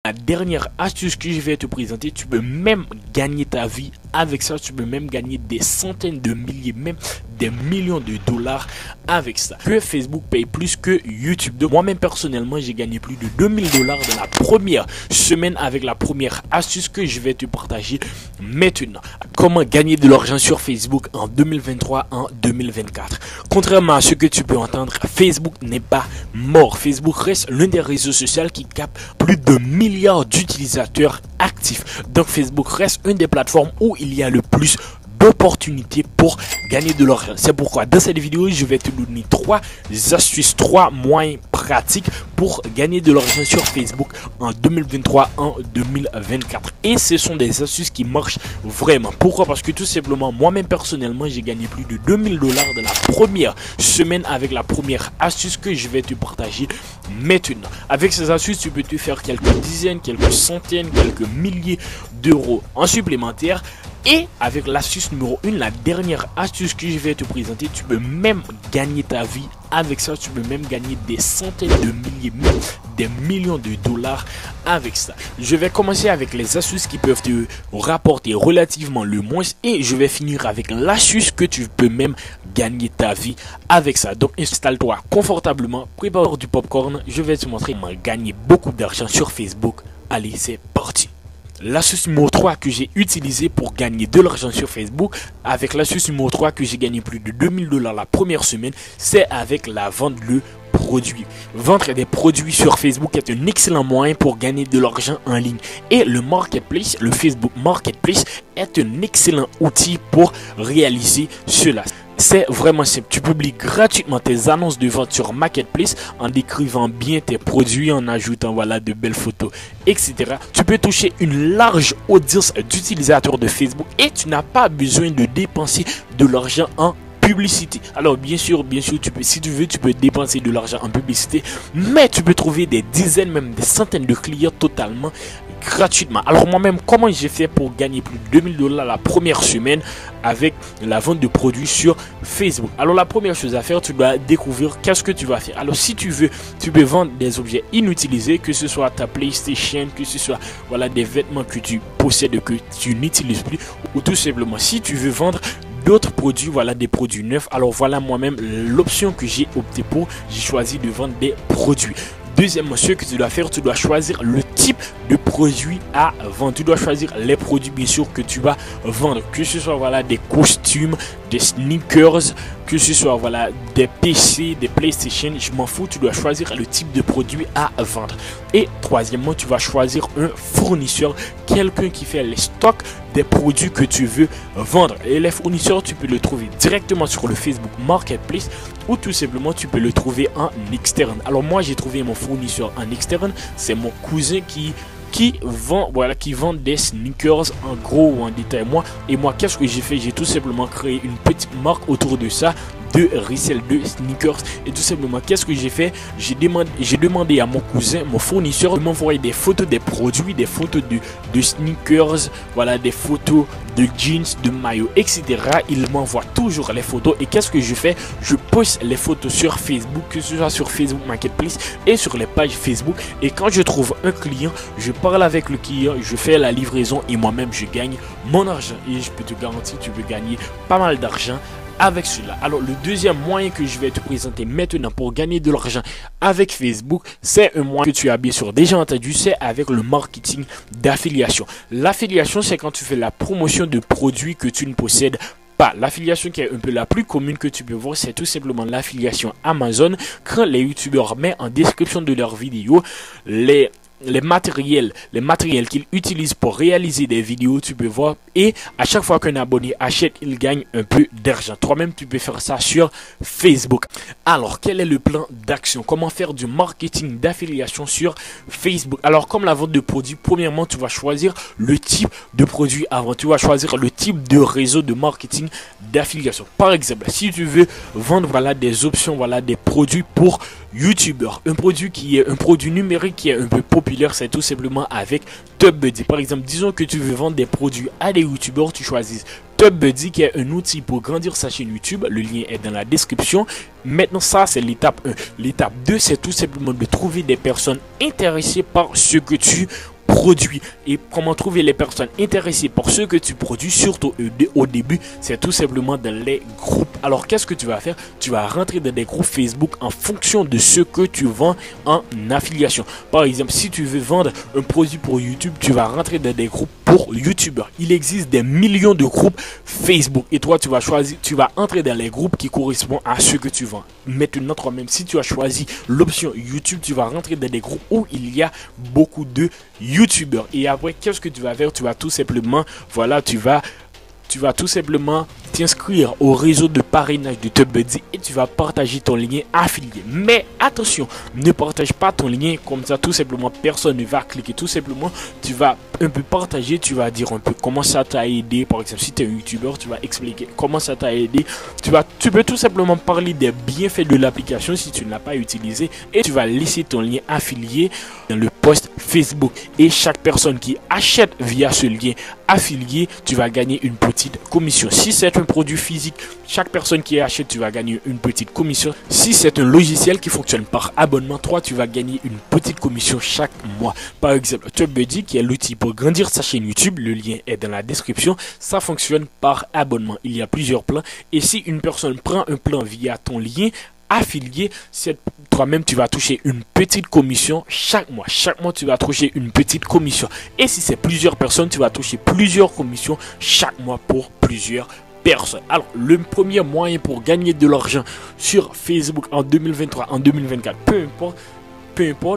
La dernière astuce que je vais te présenter, tu peux même gagner ta vie avec ça. Tu peux même gagner des centaines de milliers, même des millions de dollars avec ça. Que Facebook paye plus que YouTube. Donc moi-même personnellement, j'ai gagné plus de 2000 dollars dans la première semaine avec la première astuce que je vais te partager maintenant. Comment gagner de l'argent sur Facebook en 2023, en 2024. Contrairement à ce que tu peux entendre, Facebook n'est pas mort. Facebook reste l'un des réseaux sociaux qui capte plus de milliards d'utilisateurs actifs. Donc Facebook reste une des plateformes où il y a le plus d'opportunités pour gagner de l'argent. C'est pourquoi dans cette vidéo, je vais te donner 3 astuces, 3 moyens pratiques pour gagner de l'argent sur Facebook en 2023, en 2024. Et ce sont des astuces qui marchent vraiment. Pourquoi? Parce que tout simplement, moi-même personnellement, j'ai gagné plus de 2000 dollars dans la première semaine avec la première astuce que je vais te partager maintenant. Avec ces astuces, tu peux te faire quelques dizaines, quelques centaines, quelques milliers d'euros en supplémentaire. Et avec l'astuce numéro 1, la dernière astuce que je vais te présenter, tu peux même gagner ta vie avec ça. Tu peux même gagner des centaines de milliers, même des millions de dollars avec ça. Je vais commencer avec les astuces qui peuvent te rapporter relativement le moins et je vais finir avec l'astuce que tu peux même gagner ta vie avec ça. Donc installe-toi confortablement, prépare du popcorn, je vais te montrer comment gagner beaucoup d'argent sur Facebook. Allez, c'est parti. L'astuce numéro 3 que j'ai utilisé pour gagner de l'argent sur Facebook, avec l'astuce numéro 3 que j'ai gagné plus de 2000 dollars la première semaine, c'est avec la vente de produits. Vendre des produits sur Facebook est un excellent moyen pour gagner de l'argent en ligne. Et le marketplace, le Facebook Marketplace, est un excellent outil pour réaliser cela. C'est vraiment simple. Tu publies gratuitement tes annonces de vente sur Marketplace en décrivant bien tes produits, en ajoutant voilà de belles photos, etc. Tu peux toucher une large audience d'utilisateurs de Facebook et tu n'as pas besoin de dépenser de l'argent en publicité. Alors bien sûr, tu peux, si tu veux, tu peux dépenser de l'argent en publicité, mais tu peux trouver des dizaines, même des centaines de clients totalement gratuitement. Alors moi-même, comment j'ai fait pour gagner plus de 2000 dollars la première semaine avec la vente de produits sur Facebook? Alors la première chose à faire, tu dois découvrir qu'est-ce que tu vas faire. Alors si tu veux, tu peux vendre des objets inutilisés, que ce soit ta PlayStation, que ce soit voilà des vêtements que tu possèdes que tu n'utilises plus, ou tout simplement si tu veux vendre d'autres produits, voilà des produits neufs. Alors voilà moi-même l'option que j'ai opté pour. J'ai choisi de vendre des produits. Deuxièmement, ce que tu dois faire, tu dois choisir le type de produit à vendre. Tu dois choisir les produits bien sûr que tu vas vendre, que ce soit voilà des costumes, des sneakers, que ce soit voilà des PC, des PlayStation, je m'en fous. Tu dois choisir le type de produit à vendre. Et troisièmement, tu vas choisir un fournisseur, quelqu'un qui fait les stocks des produits que tu veux vendre. Et les fournisseurs, tu peux le trouver directement sur le Facebook Marketplace ou tout simplement tu peux le trouver en externe. Alors moi j'ai trouvé mon fournisseur en externe, c'est mon cousin qui vend des sneakers en gros ou en détail. Moi qu'est-ce que j'ai fait? J'ai tout simplement créé une petite marque autour de ça, de resell de sneakers. Et tout simplement qu'est-ce que j'ai fait? J'ai demandé à mon cousin, mon fournisseur, de m'envoyer des photos des produits, des photos de sneakers, voilà des photos de jeans, de maillots, etc. Il m'envoie toujours les photos. Et qu'est-ce que je fais? Je poste les photos sur Facebook, que ce soit sur Facebook Marketplace et sur les pages Facebook. Et quand je trouve un client, je parle avec le client, je fais la livraison et moi-même je gagne mon argent. Et je peux te garantir, tu peux gagner pas mal d'argent avec cela. Alors le deuxième moyen que je vais te présenter maintenant pour gagner de l'argent avec Facebook, c'est un moyen que tu as bien sûr déjà entendu, c'est avec le marketing d'affiliation. L'affiliation, c'est quand tu fais la promotion de produits que tu ne possèdes pas. L'affiliation qui est un peu la plus commune que tu peux voir, c'est tout simplement l'affiliation Amazon. Quand les youtubeurs mettent en description de leurs vidéos les matériels qu'ils utilisent pour réaliser des vidéos, tu peux voir, et à chaque fois qu'un abonné achète, il gagne un peu d'argent. Toi-même, tu peux faire ça sur Facebook. Alors, quel est le plan d'action? Comment faire du marketing d'affiliation sur Facebook? Alors, comme la vente de produits, premièrement, tu vas choisir le type de produit avant. Tu vas choisir le type de réseau de marketing d'affiliation. Par exemple, si tu veux vendre voilà des options, voilà des produits pour YouTubeurs, un produit numérique qui est un peu populaire, c'est tout simplement avec TubBuddy. Par exemple, disons que tu veux vendre des produits à des YouTubeurs, tu choisis TubBuddy qui est un outil pour grandir sa chaîne YouTube. Le lien est dans la description. Maintenant, ça c'est l'étape 1. L'étape 2, c'est tout simplement de trouver des personnes intéressées par ce que tu produits et comment trouver les personnes intéressées par ce que tu produis, surtout au début, c'est tout simplement dans les groupes. Alors qu'est-ce que tu vas faire? Tu vas rentrer dans des groupes Facebook en fonction de ce que tu vends en affiliation. Par exemple, si tu veux vendre un produit pour YouTube, tu vas rentrer dans des groupes pour YouTubeurs. Il existe des millions de groupes Facebook et toi tu vas choisir, tu vas entrer dans les groupes qui correspondent à ce que tu vends. Maintenant, toi-même, si tu as choisi l'option YouTube, tu vas rentrer dans des groupes où il y a beaucoup de YouTubeurs. Et après, qu'est-ce que tu vas faire? Tu vas tout simplement, voilà, tu vas tout simplement t'inscrire au réseau de parrainage de TubeBuddy et tu vas partager ton lien affilié. Mais attention, ne partage pas ton lien comme ça, tout simplement personne ne va cliquer. Tout simplement, tu vas un peu partager, tu vas dire un peu comment ça t'a aidé. Par exemple, si tu es un youtubeur, tu vas expliquer comment ça t'a aidé. Tu peux tout simplement parler des bienfaits de l'application si tu ne l'as pas utilisé et tu vas laisser ton lien affilié dans le post Facebook. Et chaque personne qui achète via ce lien affilié, tu vas gagner une petite commission. Si c'est un produit physique, chaque personne qui achète, tu vas gagner une petite commission. Si c'est un logiciel qui fonctionne par abonnement, toi, tu vas gagner une petite commission chaque mois. Par exemple, TubeBuddy, qui est l'outil pour grandir sa chaîne YouTube, le lien est dans la description, ça fonctionne par abonnement. Il y a plusieurs plans et si une personne prend un plan via ton lien affilié, toi-même tu vas toucher une petite commission chaque mois. Chaque mois tu vas toucher une petite commission. Et si c'est plusieurs personnes, tu vas toucher plusieurs commissions chaque mois pour plusieurs personnes. Alors le premier moyen pour gagner de l'argent sur Facebook en 2023, en 2024, peu importe,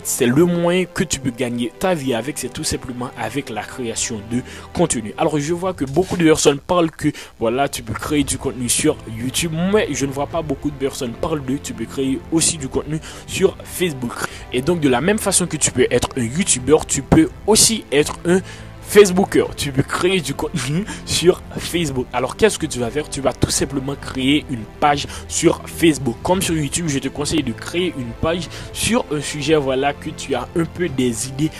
c'est le moyen que tu peux gagner ta vie avec, c'est tout simplement avec la création de contenu. Alors je vois que beaucoup de personnes parlent que voilà, tu peux créer du contenu sur YouTube, mais je ne vois pas beaucoup de personnes parler de tu peux créer aussi du contenu sur Facebook. Et donc de la même façon que tu peux être un YouTuber, tu peux aussi être un Facebooker. Tu peux créer du contenu sur Facebook. Alors qu'est-ce que tu vas faire? Tu vas tout simplement créer une page sur Facebook. Comme sur YouTube, je te conseille de créer une page sur un sujet, voilà, que tu as un peu des idées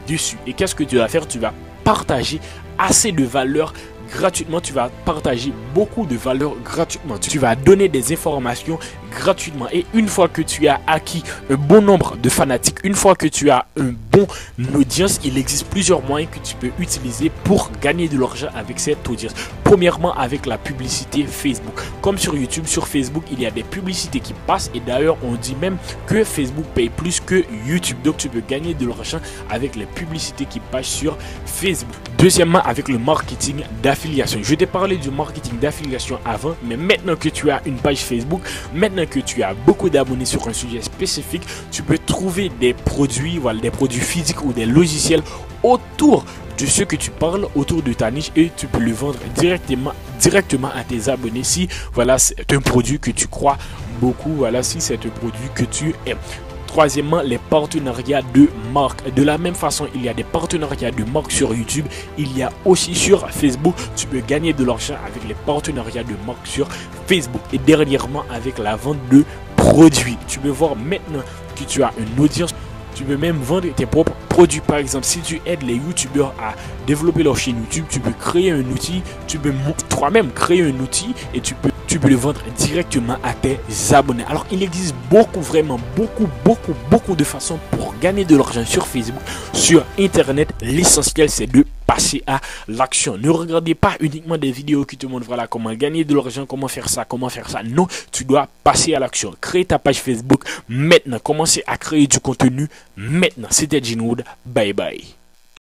dessus. Et qu'est-ce que tu vas faire? Tu vas partager assez de valeur gratuitement. Tu vas partager beaucoup de valeur gratuitement. Tu vas donner des informations gratuitement. Et une fois que tu as acquis un bon nombre de fanatiques, une fois que tu as un bon audience, il existe plusieurs moyens que tu peux utiliser pour gagner de l'argent avec cette audience. Premièrement, avec la publicité Facebook. Comme sur YouTube, sur Facebook, il y a des publicités qui passent. Et d'ailleurs, on dit même que Facebook paye plus que YouTube. Donc, tu peux gagner de l'argent avec les publicités qui passent sur Facebook. Deuxièmement, avec le marketing d'affiliation. Je t'ai parlé du marketing d'affiliation avant, mais maintenant que tu as une page Facebook, maintenant que tu as beaucoup d'abonnés sur un sujet spécifique, tu peux trouver des produits, voilà, des produits physiques ou des logiciels autour de ce que tu parles, autour de ta niche, et tu peux le vendre directement à tes abonnés si voilà, c'est un produit que tu crois beaucoup, voilà, si c'est un produit que tu aimes. Troisièmement, les partenariats de marque. De la même façon, il y a des partenariats de marque sur YouTube. Il y a aussi sur Facebook. Tu peux gagner de l'argent avec les partenariats de marque sur Facebook. Et dernièrement, avec la vente de produits. Tu peux voir maintenant que tu as une audience. Tu peux même vendre tes propres produits. Par exemple, si tu aides les youtubeurs à développer leur chaîne YouTube, tu peux créer un outil, tu peux toi-même créer un outil et tu peux le vendre directement à tes abonnés. Alors, il existe vraiment beaucoup de façons pour gagner de l'argent sur Facebook, sur Internet. L'essentiel, c'est de passer à l'action. Ne regardez pas uniquement des vidéos qui te montrent voilà comment gagner de l'argent, comment faire ça. Non, tu dois passer à l'action. Crée ta page Facebook maintenant. Commencez à créer du contenu maintenant. C'était Jinwood. Bye bye.